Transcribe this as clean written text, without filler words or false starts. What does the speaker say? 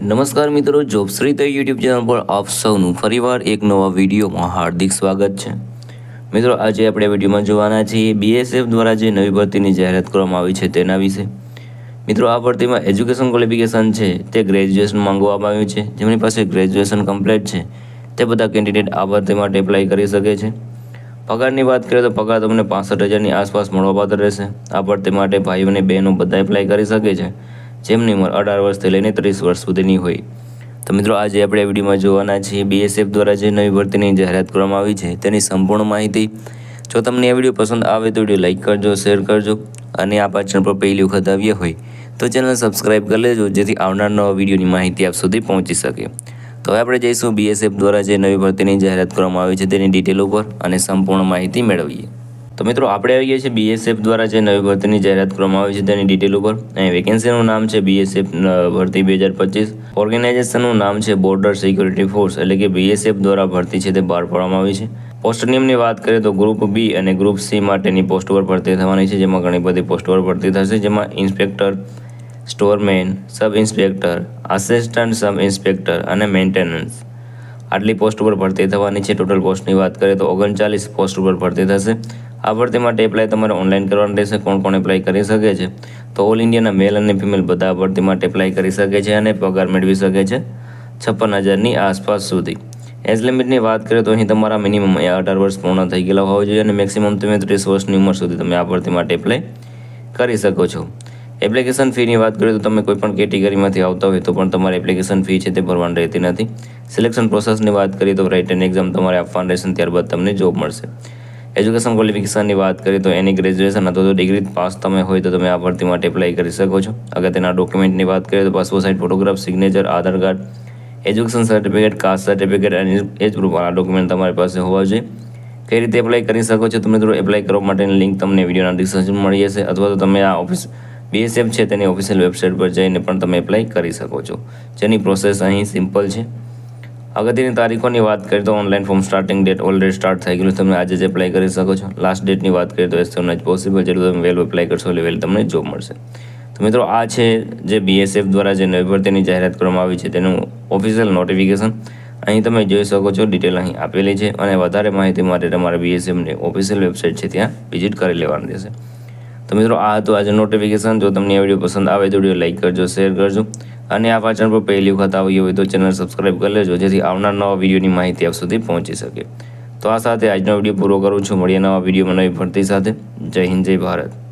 નમસ્કાર મિત્રો, જોબશ્રી તો યુટ્યુબ ચેનલ પર આપ સૌનું ફરીવાર એક નવા વિડીયોમાં હાર્દિક સ્વાગત છે। મિત્રો, આજે આપણે વિડીયોમાં જોવાના છીએ બીએસએફ દ્વારા જે નવી ભરતીની જાહેરાત કરવામાં આવી છે તેના વિશે। મિત્રો, આ ભરતીમાં એજ્યુકેશન ક્વોલિફિકેશન છે તે ગ્રેજ્યુએશન માંગવામાં આવ્યું છે। જેમની પાસે ગ્રેજ્યુએશન કમ્પ્લીટ છે તે બધા કેન્ડિડેટ આ ભરતી માટે એપ્લાય કરી શકે છે। પગારની વાત કરીએ તો પગાર તમને 65,000ની આસપાસ મળવાપાત્ર રહેશે। આ ભરતી માટે ભાઈઓ અને બહેનો બધા એપ્લાય કરી શકે છે જેમની ઉંમર 18 વર્ષથી લઈને 30 વર્ષ સુધીની હોય। તો મિત્રો, આજે આપણે વિડીયોમાં જોવાના છીએ બીએસએફ દ્વારા જે નવી ભરતીની જાહેરાત કરવામાં આવી છે તેની સંપૂર્ણ માહિતી। જો તમને આ વિડીયો પસંદ આવે તો વિડીયો લાઇક કરજો, શેર કરજો અને આ ચેનલ પર પહેલી વખત આવ્યા હોય તો ચેનલ સબસ્ક્રાઈબ કરી લેજો જેથી આવનાર નવા વિડીયોની માહિતી આપ સુધી પહોંચી શકે। તો હવે આપણે જઈશું બીએસએફ દ્વારા જે નવી ભરતીની જાહેરાત કરવામાં આવી છે તેની ડિટેલ ઉપર અને સંપૂર્ણ માહિતી મેળવીએ। તો મિત્રો, આપણે આવી ગયા છીએ બીએસએફ દ્વારા જે નવી ભરતીની જાહેરાત કરવામાં આવી છે તેની ડિટેલ ઉપર। અહીં વેકેન્સીનું નામ છે બીએસએફ ભરતી 2025। ઓર્ગેનાઇઝેશનનું નામ છે બોર્ડર સિક્યુરિટી ફોર્સ, એટલે કે બીએસએફ દ્વારા ભરતી છે તે બહાર પાડવામાં આવી છે। પોસ્ટ નિયમની વાત કરીએ તો ગ્રુપ બી અને ગ્રુપ સી માટેની પોસ્ટ પર ભરતી થવાની છે, જેમાં ઘણી બધી પોસ્ટ પર ભરતી થશે, જેમાં inspector, storeman, sub inspector, assistant sub inspector અને મેન્ટેનન્સ આટલી પોસ્ટ પર ભરતી થવાની છે। ટોટલ પોસ્ટની વાત કરીએ તો 39 પોસ્ટ પર ભરતી થશે। આ ભરતી માટે એપ્લાય તમારે ઓનલાઈન કરવાનું રહેશે। કોણ કોણ એપ્લાય કરી શકે છે તો ઓલ ઇન્ડિયાના મેલ અને ફિમેલ બધા ભરતી માટે એપ્લાય કરી શકે છે અને પગાર મેળવી શકે છે 56,000ની આસપાસ સુધી। એજ લિમિટની વાત કરીએ તો અહીં તમારા મિનિમમ 18 વર્ષ પૂર્ણ થઈ ગયેલા હોવા જોઈએ અને મેક્સિમમ તમે 30 વર્ષની ઉંમર સુધી તમે આ ભરતી માટે એપ્લાય કરી શકો છો। એપ્લિકેશન ફીની વાત કરીએ તો તમે કોઈ પણ કેટેગરીમાંથી આવતા હોય તો પણ તમારે એપ્લિકેશન ફી છે તે ભરવાની રહેતી નથી। સિલેક્શન પ્રોસેસની વાત કરીએ તો રાઇટન એક્ઝામ તમારે આપવાની રહેશે, ત્યારબાદ તમને જોબ મળશે। એજ્યુકેશન ક્વોલિફિકેશનની વાત કરીએ તો એની ગ્રેજ્યુએશન અથવા તો ડિગ્રી પાસ તમે હોય તો તમે આ ભરતી માટે એપ્લાય કરી શકો છો। અગત્યના ડોક્યુમેન્ટની વાત કરીએ તો passport size photograph, signature, Aadhaar card, education certificate, caste certificate અને એજ પ્રૂફ આ ડોક્યુમેન્ટ તમારી પાસે હોવા જોઈએ। કઈ રીતે એપ્લાય કરી શકો છો? તમે મિત્રો એપ્લાય કરવા માટેની લિંક તમને વિડીયોના ડિસ્ક્રિપ્શનમાં મળી જશે અથવા તો તમે આ બીએસએફ છે તેની ઓફિશિયલ વેબસાઇટ પર જઈને પણ તમે એપ્લાય કરી શકો છો, જેની પ્રોસેસ અહીં સિમ્પલ છે। અગત્યની તારીખોની વાત કરીએ તો online form starting date already start થઈ ગયેલું, તમે આજે જ એપ્લાય કરી શકો છો। લાસ્ટ ડેટની વાત કરીએ તો એઝ સુન એઝ પોસિબલ, જેટલું તમે વહેલું એપ્લાય કરશો એટલે વહેલું તમને જોબ મળશે। તો મિત્રો, આ છે જે બીએસએફ દ્વારા જે નવી ભરતીની જાહેરાત કરવામાં આવી છે તેનું ઓફિશિયલ નોટિફિકેશન। અહીં તમે જોઈ શકો છો, ડિટેલ અહીં આપેલી છે અને વધારે માહિતી માટે તમારે બીએસએફની ઓફિશિયલ વેબસાઇટ છે ત્યાં વિઝિટ કરી લેવાની રહેશે। તો મિત્રો, આ હતું આજે નોટિફિકેશન। જો તમને આ વિડીયો પસંદ આવે તો વિડીયો લાઇક કરજો, શેર કરજો અને આ ચેનલ પર પહેલી વખત આવી હોય તો ચેનલ સબસ્ક્રાઈબ કરી લેજો જેથી આવનાર નવા વિડીયોની માહિતી આપ સુધી પહોંચી શકે। તો આ સાથે આજનો વિડીયો પૂરો કરું છું। મળીએ નવા વિડીયોમાં નવી ભરતી સાથે। જય હિન્દ, જય ભારત।